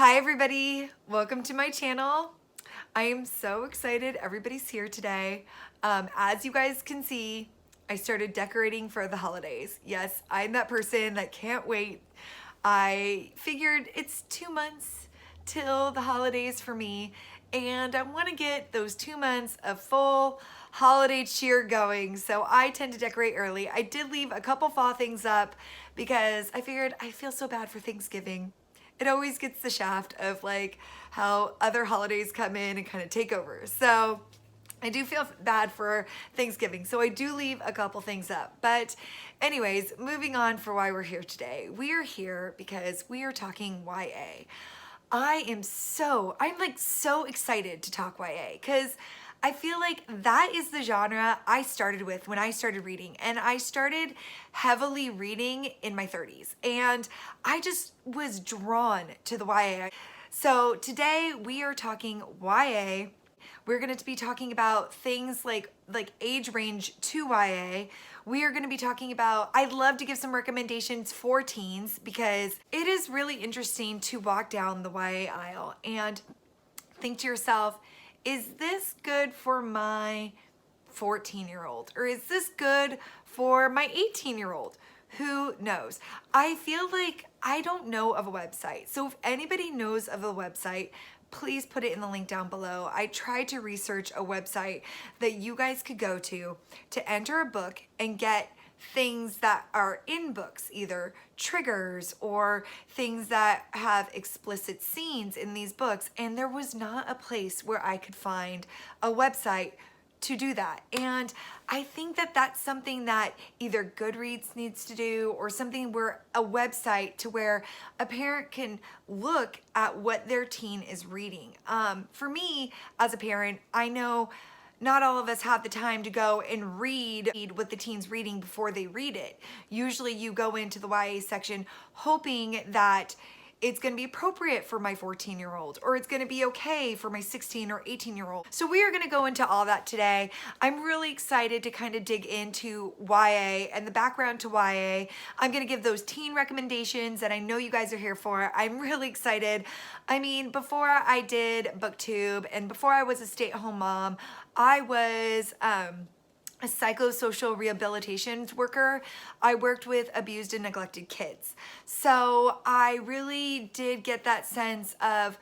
Hi everybody, welcome to my channel. I am so excited everybody's here today. As you guys can see, I started decorating for the holidays. Yes, I'm that person that can't wait. I figured it's 2 months till the holidays for me, and I want to get those 2 months of full holiday cheer going, so I tend to decorate early. I did leave a couple fall things up because I figured I feel so bad for Thanksgiving. It always gets the shaft of like how other holidays come in and kind of take over. So I do feel bad for Thanksgiving, so I do leave a couple things up. But anyways, moving on for why we're here today. We are here because we are talking YA. I'm like so excited to talk YA because I feel like that is the genre I started with when I started reading, and I started heavily reading in my 30s, and I just was drawn to the YA. So today we are talking YA. We're going to be talking about things like age range to YA. We are going to be talking about, I'd love to give some recommendations for teens because it is really interesting to walk down the YA aisle and think to yourself, is this good for my 14-year-old? Or is this good for my 18-year-old? Who knows? I feel like I don't know of a website. So if anybody knows of a website, please put it in the link down below. I tried to research a website that you guys could go to enter a book and get things that are in books, either triggers or things that have explicit scenes in these books, and there was not a place where I could find a website to do that. And I think that that's something that either Goodreads needs to do, or something where a website to where a parent can look at what their teen is reading. For me as a parent, I know not all of us have the time to go and read what the teen's reading before they read it. Usually you go into the YA section hoping that it's going to be appropriate for my 14-year-old, or it's going to be okay for my 16 or 18-year-old. So we are going to go into all that today. I'm really excited to kind of dig into YA and the background to YA. I'm going to give those teen recommendations that I know you guys are here for. I'm really excited. I mean, before I did BookTube and before I was a stay-at-home mom, I was a psychosocial rehabilitation worker. I worked with abused and neglected kids. So I really did get that sense of,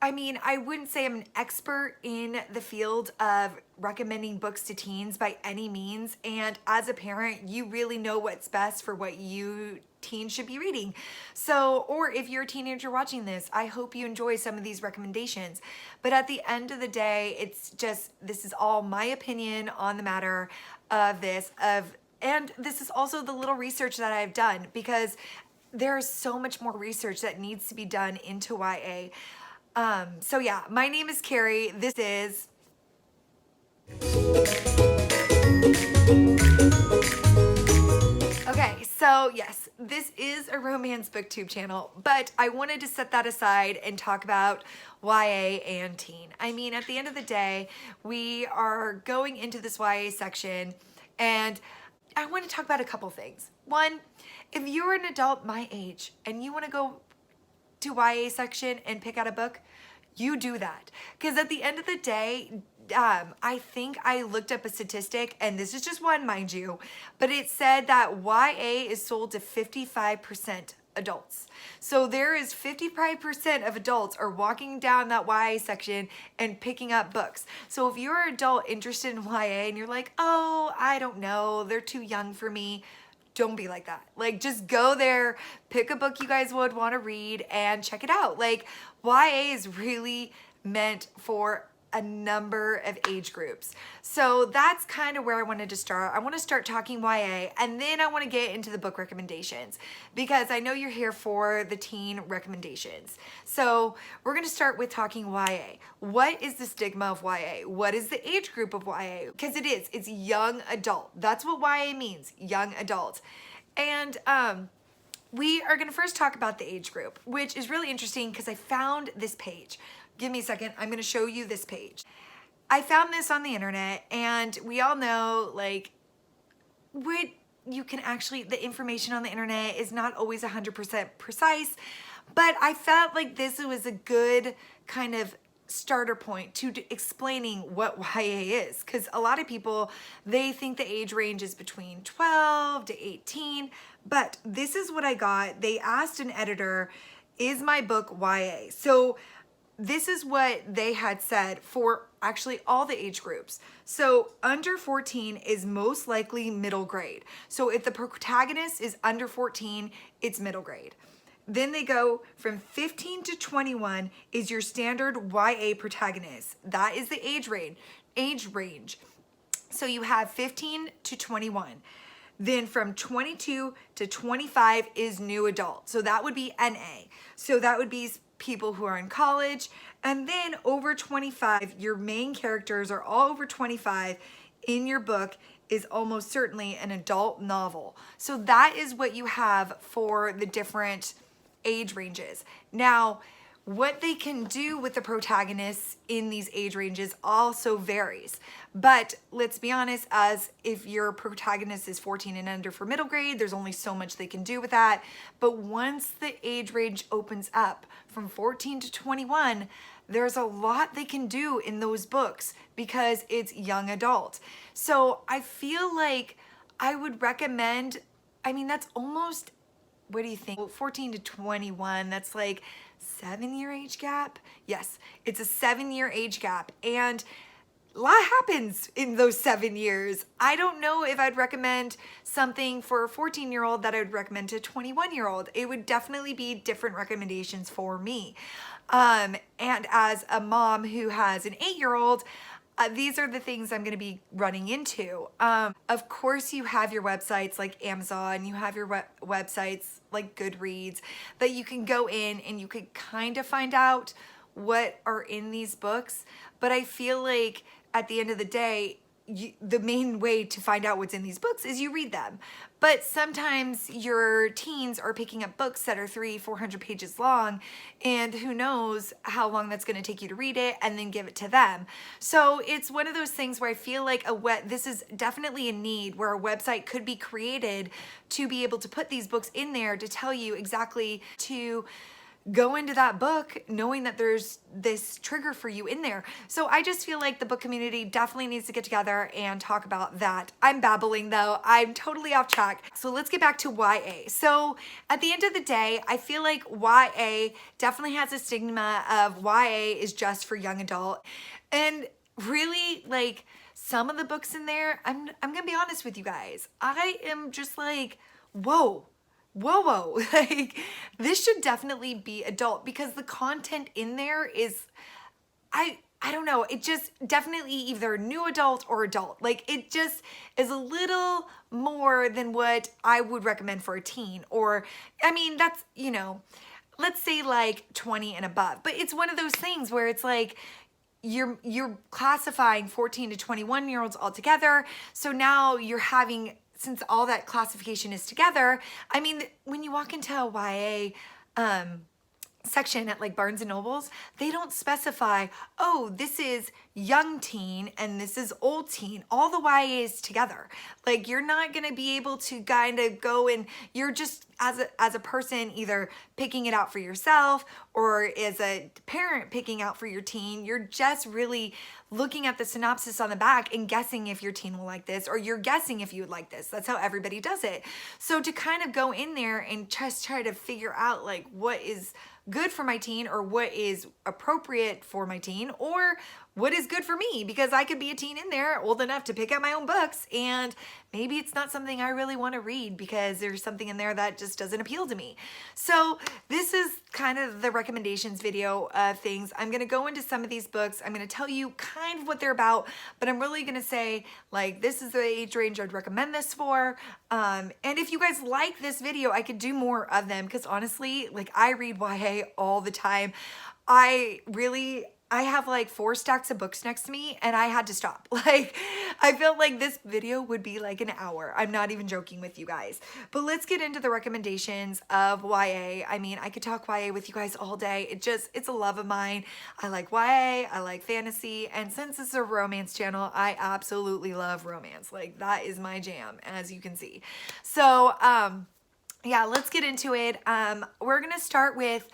I mean, I wouldn't say I'm an expert in the field of recommending books to teens by any means. And as a parent, you really know what's best for what you teens should be reading. So, or if you're a teenager watching this, I hope you enjoy some of these recommendations. But at the end of the day, it's just, this is all my opinion on the matter of this, and this is also the little research that I've done, because there's so much more research that needs to be done into YA. So yeah, my name is Carrie. This is okay, so yes, this is a romance booktube channel, but I wanted to set that aside and talk about YA and teen. I mean, at the end of the day, we are going into this YA section, and I want to talk about a couple things. One, if you're an adult my age and you want to go to YA section and pick out a book, you do that. Because at the end of the day, I think I looked up a statistic, and this is just one, mind you, but it said that YA is sold to 55% adults. So there is 55% of adults are walking down that YA section and picking up books. So if you're an adult interested in YA and you're like, oh, I don't know, they're too young for me, don't be like that. Like, just go there, pick a book you guys would want to read, and check it out. Like, YA is really meant for a number of age groups. So that's kind of where I wanted to start. I want to start talking YA, and then I want to get into the book recommendations, because I know you're here for the teen recommendations. So we're going to start with talking YA. What is the stigma of YA? What is the age group of YA? Because it's young adult. That's what YA means, young adult. And we are going to first talk about the age group, which is really interesting because I found this page. Give me a second. I'm going to show you this page. I found this on the internet, and we all know, like, what you can actually, the information on the internet is not always 100% precise, But I felt like this was a good kind of starter point to explaining what YA is, because a lot of people, they think the age range is between 12 to 18, but this is what I got. They asked an editor, is my book YA? So this is what they had said for actually all the age groups. So under 14 is most likely middle grade. So if the protagonist is under 14, it's middle grade. Then they go from 15 to 21 is your standard YA protagonist. That is the age range. So you have 15 to 21. Then from 22 to 25 is new adult. So that would be NA. So that would be people who are in college. And then over 25, your main characters are all over 25 in your book is almost certainly an adult novel. So that is what you have for the different age ranges. Now, what they can do with the protagonists in these age ranges also varies. But let's be honest, as if your protagonist is 14 and under for middle grade, there's only so much they can do with that. But once the age range opens up from 14 to 21, there's a lot they can do in those books because it's young adult. So I feel like I would recommend, I mean, that's almost, what do you think? 14 to 21, that's like 7-year age gap. Yes, it's a 7-year age gap. And a lot happens in those 7 years. I don't know if I'd recommend something for a 14-year-old that I would recommend to a 21-year-old. It would definitely be different recommendations for me. And as a mom who has an 8-year-old, these are the things I'm going to be running into. Of course, you have your websites like Amazon, you have your websites like Goodreads that you can go in and you could kind of find out what are in these books. But I feel like at the end of the day, the main way to find out what's in these books is you read them. But sometimes your teens are picking up books that are 300-400 pages long, and who knows how long that's going to take you to read it and then give it to them. So it's one of those things where I feel like this is definitely a need where a website could be created to be able to put these books in there to tell you exactly to go into that book knowing that there's this trigger for you in there. So I just feel like the book community definitely needs to get together and talk about that. I'm babbling though. I'm totally off track. So let's get back to YA. So at the end of the day, I feel like YA definitely has a stigma of YA is just for young adult. And really, like, some of the books in there, I'm gonna be honest with you guys. I am just like, whoa, like this should definitely be adult because the content in there is, I don't know, it just definitely either new adult or adult. Like it just is a little more than what I would recommend for a teen, or I mean, that's, you know, let's say like 20 and above. But it's one of those things where it's like you're classifying 14 to 21-year-olds all together. So now you're having, since all that classification is together, I mean, when you walk into a YA section at like Barnes and Nobles, they don't specify, oh, this is young teen and this is old teen, all the YAs together. Like you're not gonna be able to kind of go and you're just as a person either picking it out for yourself or as a parent picking out for your teen. You're just really looking at the synopsis on the back and guessing if your teen will like this, or you're guessing if you would like this. That's how everybody does it. So to kind of go in there and just try to figure out like what is good for my teen or what is appropriate for my teen or what is good for me, because I could be a teen in there old enough to pick out my own books and maybe it's not something I really want to read because there's something in there that just doesn't appeal to me. So this is kind of the recommendations video of things. I'm going to go into some of these books. I'm going to tell you kind of what they're about, but I'm really going to say like this is the age range I'd recommend this for. And if you guys like this video, I could do more of them because honestly, like I read YA all the time. I have like 4 stacks of books next to me and I had to stop. Like, I felt like this video would be like an hour. I'm not even joking with you guys. But let's get into the recommendations of YA. I mean, I could talk YA with you guys all day. It's a love of mine. I like YA, I like fantasy. And since this is a romance channel, I absolutely love romance. Like that is my jam, as you can see. So, yeah, let's get into it. We're gonna start with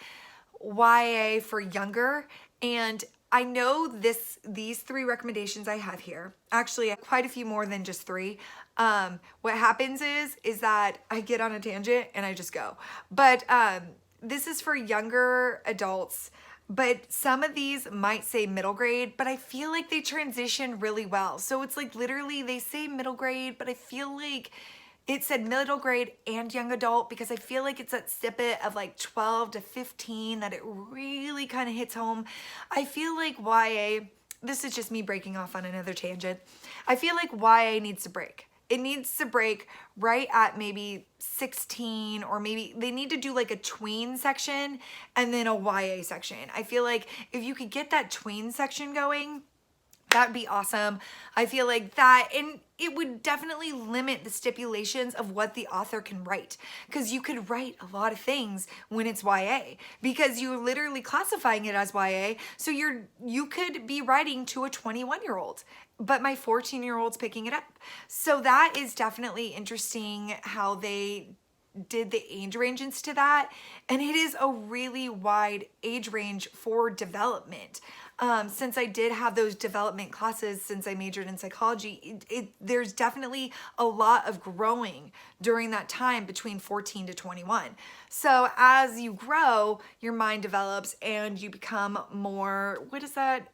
YA for younger, and I know these three recommendations I have here. Actually, quite a few more than just three. What happens is that I get on a tangent and I just go. But this is for younger adults. But some of these might say middle grade, but I feel like they transition really well. So it's like literally they say middle grade, but I feel like it said middle grade and young adult because I feel like it's that snippet of like 12 to 15 that it really kind of hits home. I feel like YA, this is just me breaking off on another tangent. I feel like YA needs to break. It needs to break right at maybe 16, or maybe they need to do like a tween section and then a YA section. I feel like if you could get that tween section going, that'd be awesome. I feel like that, and it would definitely limit the stipulations of what the author can write, because you could write a lot of things when it's YA because you're literally classifying it as YA. So you could be writing to a 21-year-old, but my 14-year-old's picking it up. So that is definitely interesting how they did the age ranges to that, and it is a really wide age range for development. Since I did have those development classes, since I majored in psychology, there's definitely a lot of growing during that time between 14 to 21. So as you grow, your mind develops and you become more,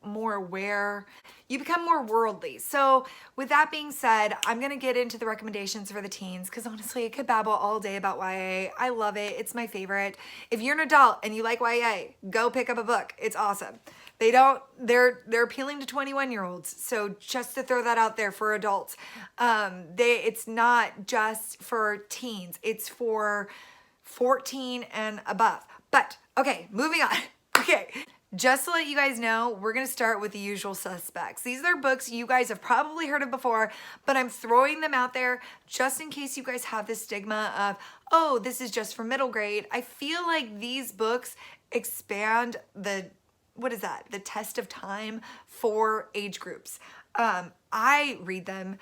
more aware. You become more worldly. So with that being said, I'm gonna get into the recommendations for the teens because honestly, I could babble all day about YA. I love it. It's my favorite. If you're an adult and you like YA, go pick up a book. It's awesome. They're appealing to 21-year-olds. So just to throw that out there for adults, it's not just for teens. It's for 14 and above. But okay, moving on. Okay. Just to let you guys know, we're going to start with The Usual Suspects. These are books you guys have probably heard of before, but I'm throwing them out there just in case you guys have this stigma of, oh, this is just for middle grade. I feel like these books expand the test of time for age groups. I read them.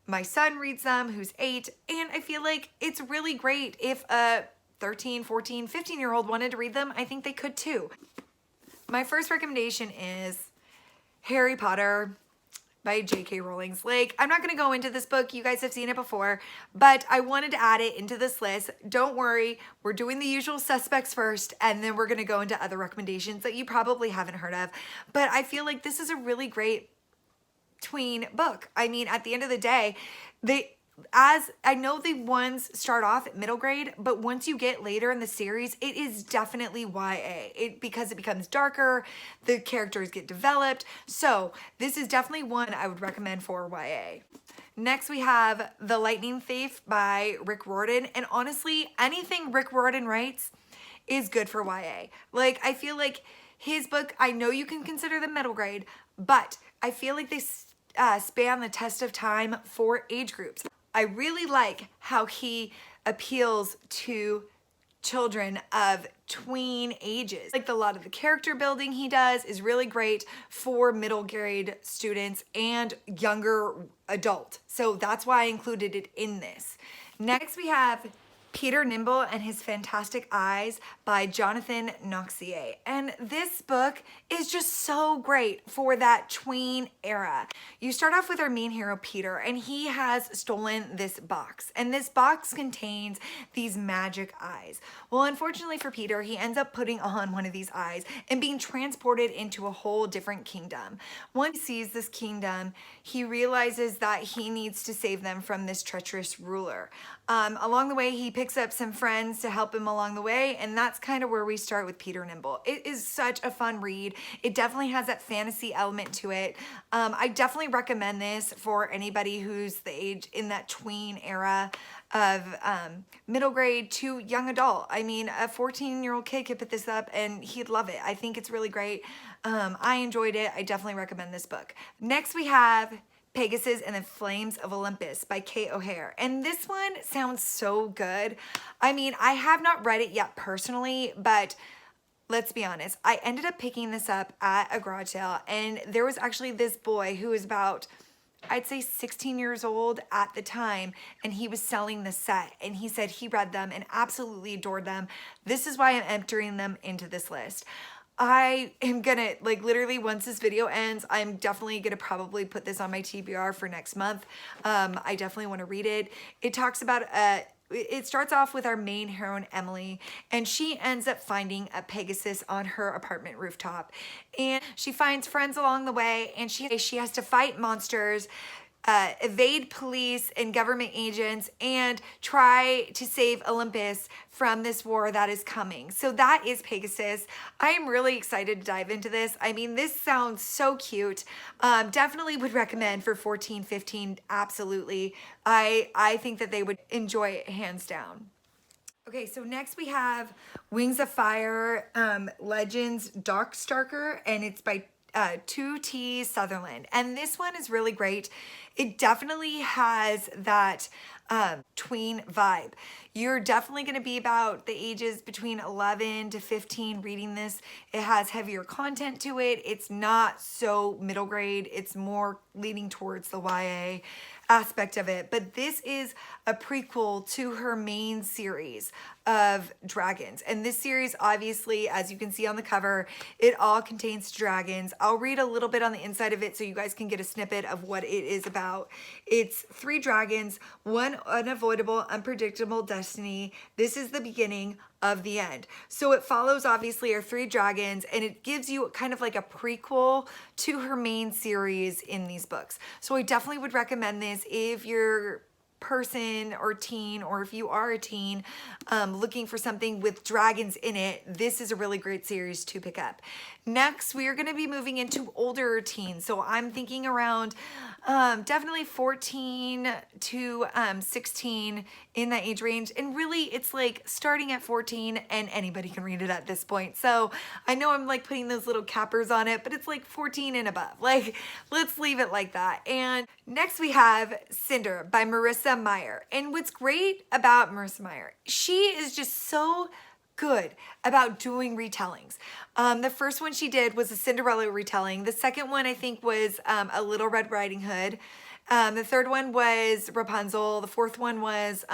My son reads them, who's 8, and I feel like it's really great if a 13, 14, 15-year-old wanted to read them. I think they could too. My first recommendation is Harry Potter by J.K. Rowling. Like, I'm not going to go into this book. You guys have seen it before, but I wanted to add it into this list. Don't worry. We're doing The Usual Suspects first, and then we're going to go into other recommendations that you probably haven't heard of. But I feel like this is a really great tween book. I mean, at the end of the day, as I know the ones start off at middle grade, but once you get later in the series, it is definitely YA. Because it becomes darker, the characters get developed. So this is definitely one I would recommend for YA. Next, we have The Lightning Thief by Rick Riordan. And honestly, anything Rick Riordan writes is good for YA. Like, I feel like his book, I know you can consider them middle grade, but I feel like they span the test of time for age groups. I really like how he appeals to children of tween ages. Like a lot of the character building he does is really great for middle grade students and younger adult. So that's why I included it in this. Next we have Peter Nimble and His Fantastic Eyes by Jonathan Noxier. And this book is just so great for that tween era. You start off with our main hero, Peter, and he has stolen this box. And this box contains these magic eyes. Well, unfortunately for Peter, he ends up putting on one of these eyes and being transported into a whole different kingdom. Once he sees this kingdom, he realizes that he needs to save them from this treacherous ruler. Along the way, he picks up some friends to help him along the way, and that's kind of where we start with Peter Nimble. It is such a fun read. It definitely has that fantasy element to it. I definitely recommend this for anybody who's the age in that tween era of middle grade to young adult. I mean, a 14-year-old kid could pick this up and he'd love it. I think it's really great. I enjoyed it. I definitely recommend this book. Next, we have Pegasus and the Flames of Olympus by Kate O'Hare. And this one sounds so good. I mean, I have not read it yet personally, but let's be honest. I ended up picking this up at a garage sale, and there was actually this boy who was about I'd say 16 years old at the time, and he was selling the set, and he said he read them and absolutely adored them. This is why I'm entering them into this list. I am gonna, like, literally once this video ends, I'm definitely gonna probably put this on my TBR for next month. I definitely want to read it. It talks about it starts off with our main heroine, Emily, and she ends up finding a Pegasus on her apartment rooftop. And she finds friends along the way, and she has to fight monsters, evade police and government agents, and try to save Olympus from this war that is coming. So that is Pegasus. I am really excited to dive into this. I mean, this sounds so cute. Definitely would recommend for 14, 15, absolutely. I think that they would enjoy it hands down. Okay, so next we have Wings of Fire, Legends Darkstalker, and it's by 2T Sutherland. And this one is really great. It definitely has that tween vibe. You're definitely going to be about the ages between 11 to 15 reading this. It has heavier content to it. It's not so middle grade. It's more leaning towards the YA aspect of it. But this is a prequel to her main series of dragons. And this series, obviously, as you can see on the cover, it all contains dragons. I'll read a little bit on the inside of it so you guys can get a snippet of what it is about. It's 3 dragons, one unavoidable, unpredictable destiny. This is the beginning of the end. So it follows obviously our 3 dragons, and it gives you kind of like a prequel to her main series in these books. So I definitely would recommend this if you're person or teen, or if you are a teen looking for something with dragons in it. This is a really great series to pick up. Next, we are going to be moving into older teens. So I'm thinking around definitely 14 to 16 in that age range. And really, it's like starting at 14 and anybody can read it at this point. So I know I'm like putting those little cappers on it, but it's like 14 and above. Like, let's leave it like that. And next we have Cinder by Marissa Meyer. And what's great about Marissa Meyer, she is just so good about doing retellings. The first one she did was a Cinderella retelling. The second one I think was a Little Red Riding Hood. The third one was Rapunzel. The fourth one was,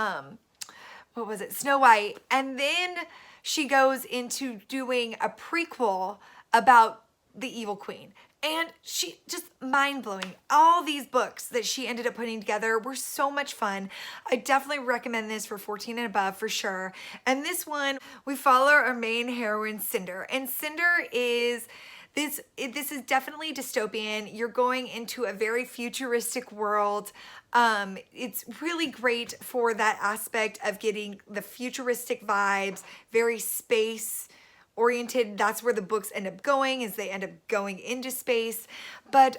what was it? Snow White. And then she goes into doing a prequel about the Evil Queen. And she just mind-blowing. All these books that she ended up putting together were so much fun. I definitely recommend this for 14 and above for sure. And this one, we follow our main heroine, Cinder. And Cinder is, this is definitely dystopian. You're going into a very futuristic world. It's really great for that aspect of getting the futuristic vibes, very space oriented. That's where the books end up going, is they end up going into space. But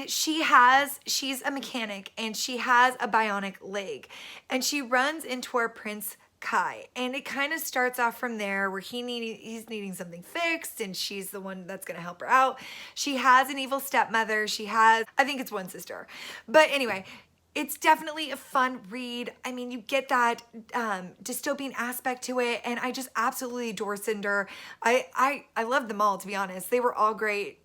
she's a mechanic, and she has a bionic leg, and she runs into our Prince Kai, and it kind of starts off from there where he's needing something fixed, and she's the one that's going to help her out. She has an evil stepmother. She has, I think it's one sister, but anyway, it's definitely a fun read. I mean, you get that dystopian aspect to it, and I just absolutely adore Cinder. I love them all, to be honest. They were all great.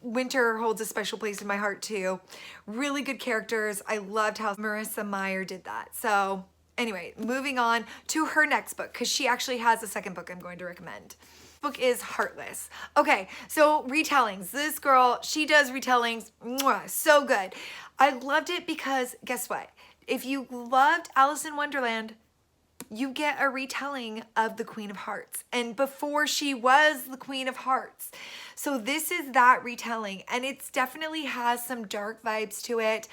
Winter holds a special place in my heart too. Really good characters. I loved how Marissa Meyer did that. So anyway, moving on to her next book, because she actually has a second book I'm going to recommend. Book is Heartless. Okay, so retellings. This girl, she does retellings. Mwah, so good. I loved it because guess what? If you loved Alice in Wonderland, you get a retelling of the Queen of Hearts, and before she was the Queen of Hearts. So this is that retelling, and it's definitely has some dark vibes to it.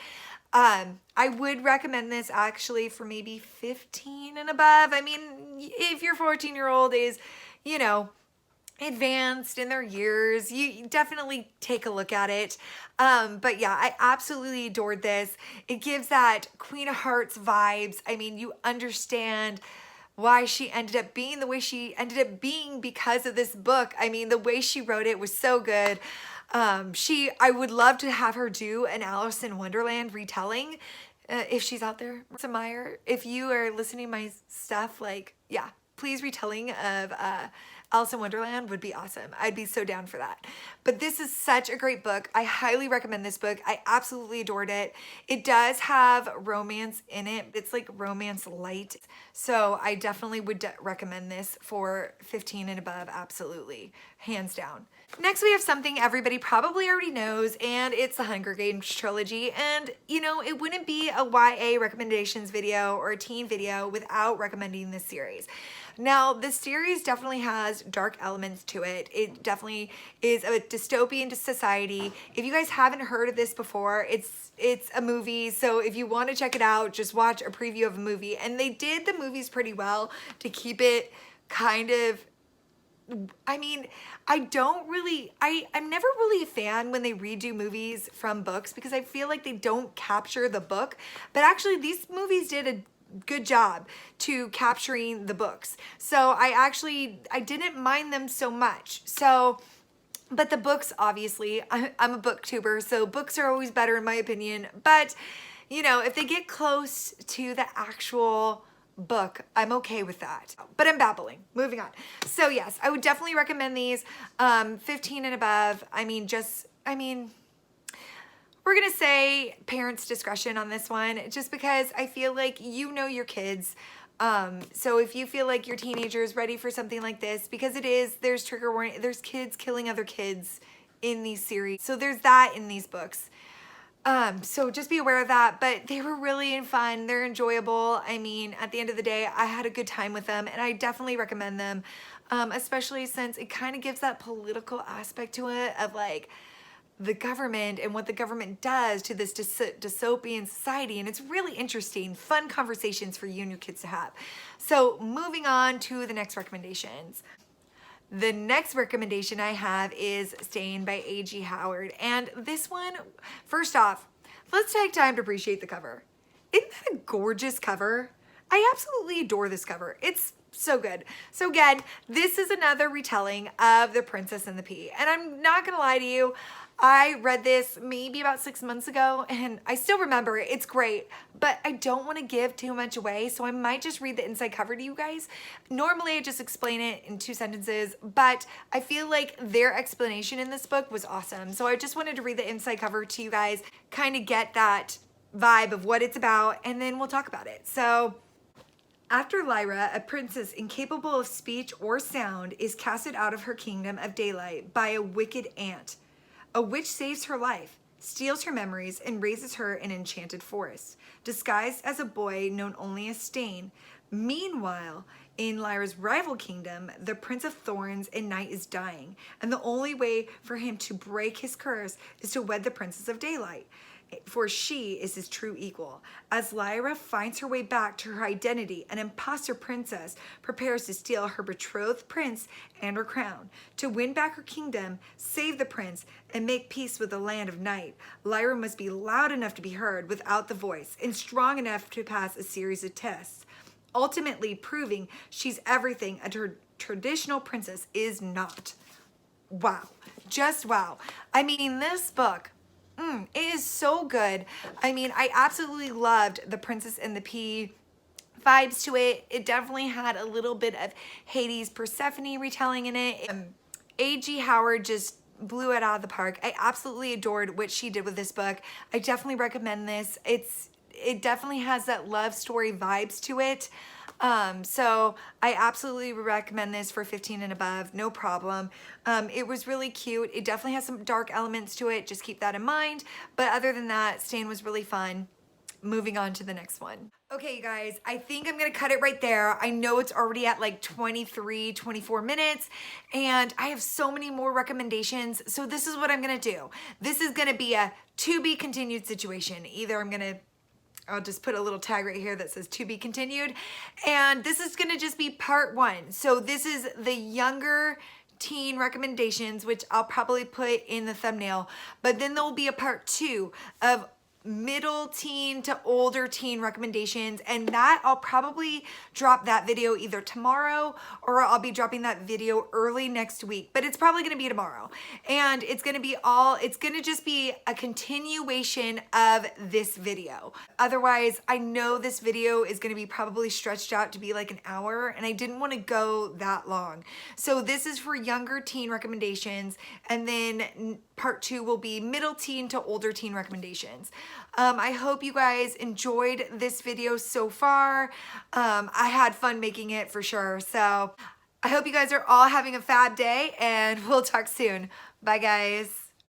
I would recommend this actually for maybe 15 and above. I mean, if your 14-year-old is, you know, advanced in their years, you definitely take a look at it. But yeah, I absolutely adored this. It gives that Queen of Hearts vibes. I mean, you understand why she ended up being the way she ended up being because of this book. I mean, the way she wrote it was so good. I would love to have her do an Alice in Wonderland retelling. If she's out there, Marissa Meyer, if you are listening to my stuff, like, yeah, please retelling of Alice in Wonderland would be awesome. I'd be so down for that. But this is such a great book. I highly recommend this book. I absolutely adored it. It does have romance in it. It's like romance light. So I definitely would recommend this for 15 and above. Absolutely. Hands down. Next, we have something everybody probably already knows, and it's the Hunger Games trilogy. And, you know, it wouldn't be a YA recommendations video or a teen video without recommending this series. Now, this series definitely has dark elements to it. It definitely is a dystopian society. If you guys haven't heard of this before, it's a movie. So if you want to check it out, just watch a preview of a movie. And they did the movies pretty well to keep it kind of, I mean, I'm never really a fan when they redo movies from books because I feel like they don't capture the book. But actually, these movies did a good job to capturing the books. So I didn't mind them so much. So, but the books, obviously, I'm a booktuber, so books are always better in my opinion. But, you know, if they get close to the actual book, I'm okay with that. But I'm babbling. Moving on. So yes, I would definitely recommend these 15 and above. We're going to say parents' discretion on this one just because I feel like you know your kids. So if you feel like your teenager is ready for something like this, because there's trigger warning, there's kids killing other kids in these series. So there's that in these books. So just be aware of that, but they were really fun. They're enjoyable. I mean, at the end of the day, I had a good time with them and I definitely recommend them. Especially since it kind of gives that political aspect to it of like the government and what the government does to this dystopian society. And it's really interesting, fun conversations for you and your kids to have. So moving on to the next recommendations. The next recommendation I have is Stain by A.G. Howard. And this one, first off, let's take time to appreciate the cover. Isn't that a gorgeous cover? I absolutely adore this cover. It's so good. So again, this is another retelling of The Princess and the Pea. And I'm not gonna lie to you, I read this maybe about 6 months ago and I still remember it. It's great, but I don't want to give too much away, so I might just read the inside cover to you guys. Normally I just explain it in 2 sentences, but I feel like their explanation in this book was awesome. So I just wanted to read the inside cover to you guys, kind of get that vibe of what it's about, and then we'll talk about it. So after Lyra, a princess incapable of speech or sound, is casted out of her kingdom of daylight by a wicked aunt. A witch saves her life, steals her memories, and raises her in enchanted forest, disguised as a boy known only as Stain. Meanwhile, in Lyra's rival kingdom, the Prince of Thorns and Night is dying, and the only way for him to break his curse is to wed the Princess of Daylight, for she is his true equal. As Lyra finds her way back to her identity, an imposter princess prepares to steal her betrothed prince and her crown. To win back her kingdom, save the prince, and make peace with the land of night, Lyra must be loud enough to be heard without the voice, and strong enough to pass a series of tests, ultimately proving she's everything a traditional princess is not. Wow. Just wow. I mean, this book, it is so good. I mean, I absolutely loved The Princess and the Pea vibes to it. It definitely had a little bit of Hades Persephone retelling in it. A.G. Howard just blew it out of the park. I absolutely adored what she did with this book. I definitely recommend this. It definitely has that love story vibes to it. So I absolutely recommend this for 15 and above, no problem. It was really cute. It definitely has some dark elements to it. Just keep that in mind. But other than that, Stain was really fun. Moving on to the next one. Okay, you guys, I think I'm gonna cut it right there. I know it's already at like 23, 24 minutes, and I have so many more recommendations. So this is what I'm gonna do. This is gonna be a to be continued situation. Either I'll just put a little tag right here that says to be continued. And this is gonna just be part 1. So this is the younger teen recommendations, which I'll probably put in the thumbnail, but then there will be a part 2 of middle teen to older teen recommendations, and that I'll probably drop that video either tomorrow or I'll be dropping that video early next week, but it's probably gonna be tomorrow. And it's gonna just be a continuation of this video. Otherwise, I know this video is gonna be probably stretched out to be like an hour, and I didn't wanna go that long. So this is for younger teen recommendations, and then part 2 will be middle teen to older teen recommendations. I hope you guys enjoyed this video so far. I had fun making it for sure. So I hope you guys are all having a fab day, and we'll talk soon. Bye guys.